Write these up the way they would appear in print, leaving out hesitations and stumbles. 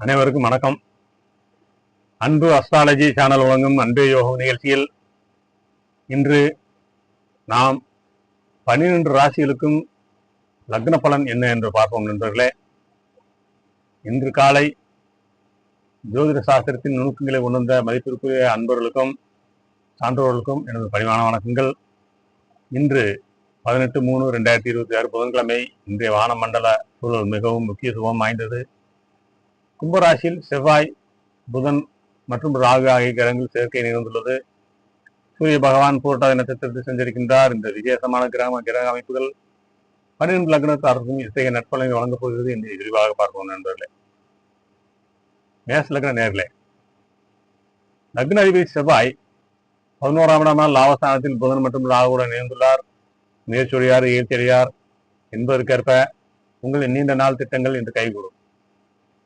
அனைவருக்கும் வணக்கம். அன்பு அஸ்ட்ராலஜி சேனல் வழங்கும் அன்பே யோகம் நிகழ்ச்சியில் இன்று நாம் 12 ராசிகளுக்கும் லக்ன பலன் என்ன என்று பார்ப்போம் நண்பர்களே. இன்று காலை ஜோதிட சாஸ்திரத்தின் நுணுக்கங்களை உணர்ந்த மதிப்பிற்குரிய அன்பர்களுக்கும் சான்றோர்களுக்கும் எனது பணிவான வணக்கங்கள். இன்று 18/3/2026 புதன்கிழமை. இன்றைய வானமண்டல சூழல் மிகவும் முக்கியத்துவம் வாய்ந்தது. கும்பராசியில் செவ்வாய், புதன் மற்றும் ராகு ஆகிய கிரகங்கள் சேர்க்கை நிகழ்ந்துள்ளது. சூரிய பகவான் பூரட்டாதி நட்சத்திரத்தில் சஞ்சரிக்கின்றார். இந்த விசேஷமான கிரக அமைப்புகள் 12 லக்னத்தாருக்கும் இத்தகைய நட்பலனை வழங்கப் போகிறது என்று விரிவாக பார்ப்போம் நண்பர்களே. மேஷ லக்ன நேர்களே, லக்ன அதிபதி செவ்வாய் 11ஆம் இடமான லாபஸ்தானத்தில் புதன் மற்றும் ராகுவுடன் இணைந்துள்ளார். முயற்சியுடையார், இயற்கையார் என்பதற்கேற்ப உங்களின் நீண்ட நாள் திட்டங்கள் இன்று கைகூடும்.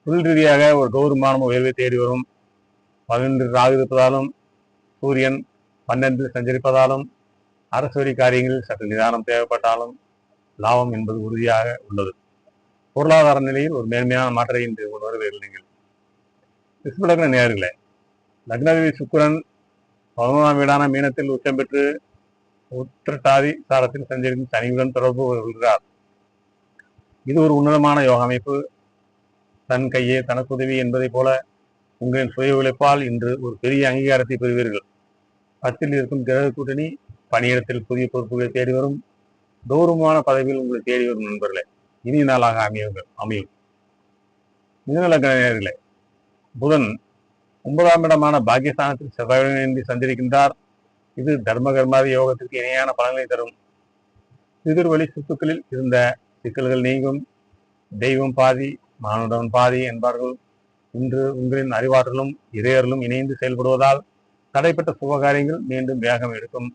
தொழில் ரீதியாக ஒரு கௌரவமான உயர்வை தேடி வரும். 11 ராகு இருப்பதாலும் சூரியன் 12 சஞ்சரிப்பதாலும் அரசு வழி காரியங்களில் சற்று நிதானம் தேவைப்பட்டாலும் லாபம் என்பது உறுதியாக உள்ளது. பொருளாதார நிலையில் ஒரு மேன்மையான மாற்றத்தை இன்று உணர்வீர்கள். நீங்கள் ரிஷப லக்ன நேயர்களே, லக்னாதிபதி சுக்கிரன் 11ஆம் வீடான மீனத்தில் உச்சம் பெற்று உத்திரட்டாதி சாரத்தில் சஞ்சரிக்கும் சனியுடன் தொடர்பு கொள்கிறார். இது ஒரு உன்னதமான யோக அமைப்பு. தன் கையே தனக்கு உதவி என்பதை போல உங்களின் சுய உழைப்பால் இன்று ஒரு பெரிய அங்கீகாரத்தை பெறுவீர்கள். 10ல் இருக்கும் கிரக கூட்டணி பணியிடத்தில் புதிய பொறுப்புகளை தேடி வரும். கௌரவமான பதவியில் உங்களை தேடி வரும் நண்பர்களே. இனிய நாளாக அமையும். மிதுன லக்ன நேயர்களே, புதன் 9ஆம் இடமான பாக்கியஸ்தானத்தில் செவ்வாயுடன் இணைந்து சஞ்சரிக்கின்றார். இது தர்மகர்மாதி யோகத்திற்கு இணையான பலன்களை தரும். எதிர்வழி சொத்துக்களில் இருந்த சிக்கல்கள் நீங்கும். தெய்வம் பாதி மானுடன் பாதி என்பார்கள். இன்று உங்களின் அறிவாற்றலும் இறையர்களும் இணைந்து செயல்படுவதால் தடைப்பட்ட சுபகாரியங்கள் மீண்டும் வேகம் எடுக்கும்.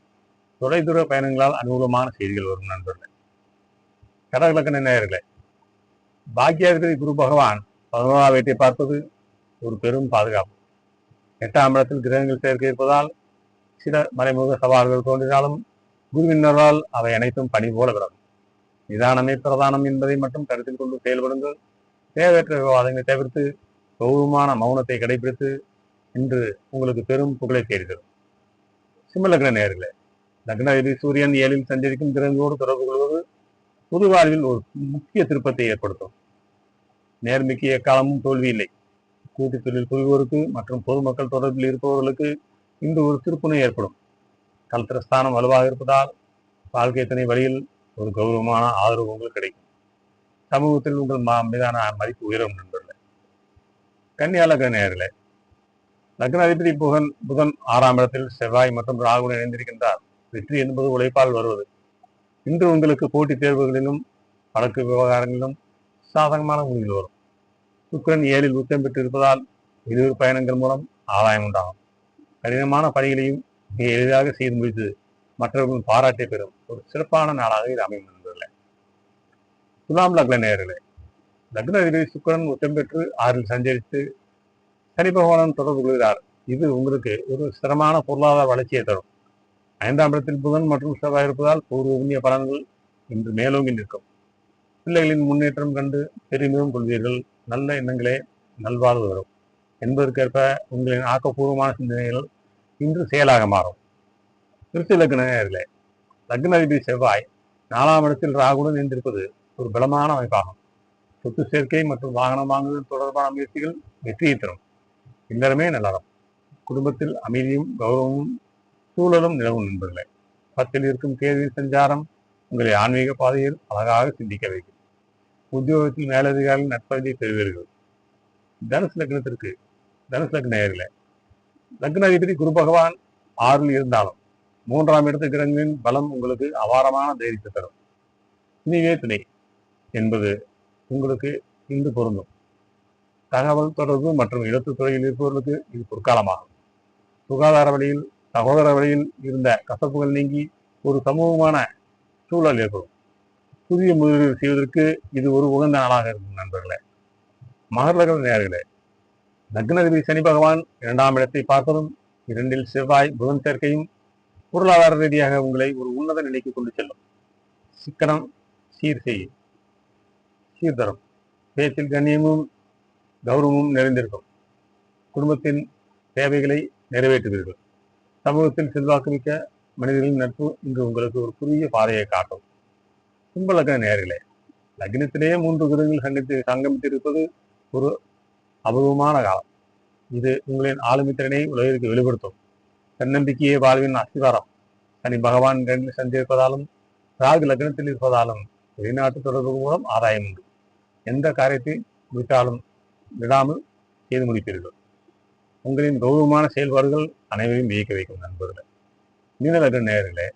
தொலைதூர பயணங்களால் அனுகூலமான செய்திகள் வரும் நண்பர்களே. கடக லக்ன நேயர்களே, பாக்கியாதிபதி குரு பகவான் 11ஆம் வீட்டை பார்ப்பது ஒரு பெரும் பாதுகாப்பு. 8ஆம் இடத்தில் கிரகங்கள் சேர்க்க இருப்பதால் சில மறைமுக சவால்கள் தோன்றினாலும் குருவினரால் அவை அனைத்தும் பணி போல விடும். நிதானமே பிரதானம் என்பதை மட்டும் கருத்தில் கொண்டு செயல்படுங்கள். தேவையற்ற விவாதங்களை தவிர்த்து கௌரவமான மௌனத்தை கடைபிடித்து இன்று உங்களுக்கு பெரும் புகழை தேர்தல். சிம்ம லக்ன நேயர்களே, லக்னாதிபதி சூரியன் 7ல் சஞ்சரிக்கும் கிரகங்களோடு தொடர்பு கொள்வது பொது வாழ்வில் ஒரு முக்கிய திருப்பத்தை ஏற்படுத்தும். நேர்மைக்கு எக்காலமும் தோல்வி இல்லை. கூட்டு தொழில் புரிவோருக்கு மற்றும் பொதுமக்கள் தொடர்பில் இருப்பவர்களுக்கு இன்று ஒரு திருப்புணை ஏற்படும். கலத்திரஸ்தானம் வலுவாக இருப்பதால் வாழ்க்கை துணை வழியில் ஒரு கௌரவமான ஆதரவு உங்களுக்கு கிடைக்கும். சமூகத்தில் உங்கள் மீதான மதிப்பு உயரும் நண்பர்களே. கன்னியா லக்ன நேயர்களே, லக்னாதிபதி புதன் 6ஆம் இடத்தில் செவ்வாய் மற்றும் ராகுடன் இணைந்திருக்கின்றார். வெற்றி என்பது உழைப்பால் வருவது. இன்று உங்களுக்கு போட்டித் தேர்வுகளிலும் வழக்கு விவகாரங்களிலும் சாதகமான முடிவுகள் வரும். சுக்கிரன் 7ல் உச்சம் பெற்று இருப்பதால் இருவர் பயணங்கள் மூலம் ஆதாயம் உண்டாகும். கடினமான பணிகளையும் மிக எளிதாக செய்து முடித்து மற்றவர்களின் பாராட்டை பெறும் ஒரு சிறப்பான நாளாக இது அமையும் நண்பர்களே. துலாம் லக்ன நேயர்களே, லக்ன அதிபதி சுக்கிரன் உச்சம் பெற்று 6ல் சஞ்சரித்து சனி பகவானுடன் தொடர்பு கொள்கிறார். இது உங்களுக்கு ஒரு சிரமமான பொருளாதார வளர்ச்சியை தரும். 5ஆம் இடத்தில் புதன் மற்றும் செவ்வாய் இருப்பதால் பூர்வ புண்ணிய பலன்கள் இன்று மேலோங்கி நிற்கும். பிள்ளைகளின் முன்னேற்றம் கண்டு பெருமிதம் கொள்வீர்கள். நல்ல எண்ணங்களே நல்வாழ்வு வரும் என்பதற்கேற்ப உங்களின் ஆக்கப்பூர்வமான சிந்தனைகள் இன்று செயலாக மாறும். விருச்சிக லக்ன நேயர்களே, லக்ன அதிபதி செவ்வாய் 4ஆம் இடத்தில் ராகுடன் இணைந்திருப்பது ஒரு பலமான அமைப்பாகும். சொத்து சேர்க்கை மற்றும் வாகனம் வாங்குதல் தொடர்பான முயற்சிகள் வெற்றியை தரும். இல்லறமே நலரும். குடும்பத்தில் அமைதியும் கௌரவமும் சூழலும் நிலவும் நண்பர்களே. 10ல் இருக்கும் கேதுவின் சஞ்சாரம் உங்களை ஆன்மீக பாதையில் அழகாக சிந்திக்க வைக்கும். உத்தியோகத்தில் மேலதிகாரிகள் நட்பதை பெறுவீர்கள். தனுசு லக்ன நேயர்களே, லக்ன அதிபதி குரு பகவான் 6ல் இருந்தாலும் 3ஆம் இடத்து கிரகங்களின் பலம் உங்களுக்கு அபாரமான தைரியத்தை தரும். துணிவே துணை என்பது உங்களுக்கு இன்று பொருந்தும். தகவல் தொடர்பு மற்றும் எழுத்து துறையில் இருப்பவர்களுக்கு இது பொற்காலமாகும். சுகாதார வழியில் சகோதர வழியில் இருந்த கசப்புகள் நீங்கி ஒரு சமூகமான சூழல் ஏற்படும். புதிய முதலீடு செய்வதற்கு இது ஒரு உகந்த நாளாக இருக்கும் நண்பர்களே. மகர லக்ன நேயர்களே, லக்னாதிபதி சனி பகவான் 2ஆம் இடத்தை பார்ப்பதும் 2ல் செவ்வாய் புதன் சேர்க்கையும் பொருளாதார ரீதியாக உங்களை ஒரு உன்னத நிலைக்கு கொண்டு செல்லும். சிக்கனம் சீர்தரும். பேச்சில் கண்ணியமும் கௌரவமும் நிறைந்திருக்கும். குடும்பத்தின் தேவைகளை நிறைவேற்றுவீர்கள். சமூகத்தில் செல்வாக்குமிக்க மனிதர்களின் நட்பு இன்று உங்களுக்கு ஒரு புதிய பாதையை காட்டும். கும்ப லக்ன நேயர்களே, லக்னத்திலேயே 3 கிரகங்கள் சங்கமித்திருப்பது ஒரு அபூர்வமான காலம். இது உங்களின் ஆளுமை திறனை உலகிற்கு வெளிப்படுத்தும். தன்னம்பிக்கையே வாழ்வின் அஸ்திவாரம். சனி பகவான் 2 சந்திருப்பதாலும் ராகு லக்னத்தில் இருப்பதாலும் வெளிநாட்டு தொடர்பு மூலம் ஆதாயம் உண்டு. எந்த காரியத்தை முடித்தாலும் விடாமல் செய்து முடிப்பீர்கள். உங்களின் கௌரவமான செயல்பாடுகள் அனைவரையும் வியக்க வைக்கும். நண்பர்களே, மீன லக்ன நேயர்களே,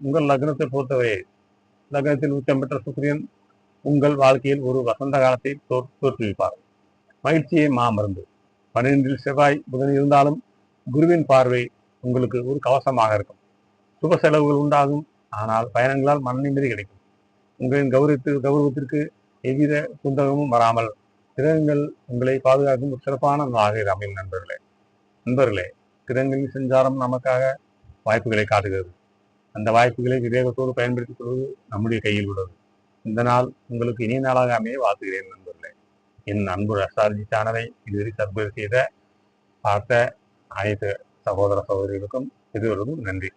உங்கள் லக்னத்தை பொறுத்தவரை லக்னத்தில் உச்சம் பெற்ற சுக்கிரன் உங்கள் வாழ்க்கையில் ஒரு வசந்த காலத்தை தோற்றுவிப்பார். மகிழ்ச்சியை மாமருந்து. 12 செவ்வாய் புதன் இருந்தாலும் குருவின் பார்வை உங்களுக்கு ஒரு கவசமாக இருக்கும். சுப செலவுகள் உண்டாகும், ஆனால் பயணங்களால் மன நிம்மதி கிடைக்கும். உங்களின் கௌரவத்திற்கு எவ்வித குந்தகமும் வராமல் கிரகங்கள் உங்களை பாதுகாக்கும் ஒரு சிறப்பான நாளாக இது அமையும். நண்பர்களே, கிரகங்களின் சஞ்சாரம் நமக்காக வாய்ப்புகளை காட்டுகிறது. அந்த வாய்ப்புகளை விவேகத்தோடு பயன்படுத்திக் கொள்வது நம்முடைய கையில் உள்ளது. இந்த நாள் உங்களுக்கு இனிய நாளாக அமைய வாழ்த்துகிறேன். நண்பர்களே, என் அன்பு அஸ்ட்ராலஜி சேனலை இதுவரை சப்ஸ்கிரைப் செய்த பார்த்த அனைத்து சகோதர சகோதரிகளுக்கும் இதுவரைக்கும் நன்றி.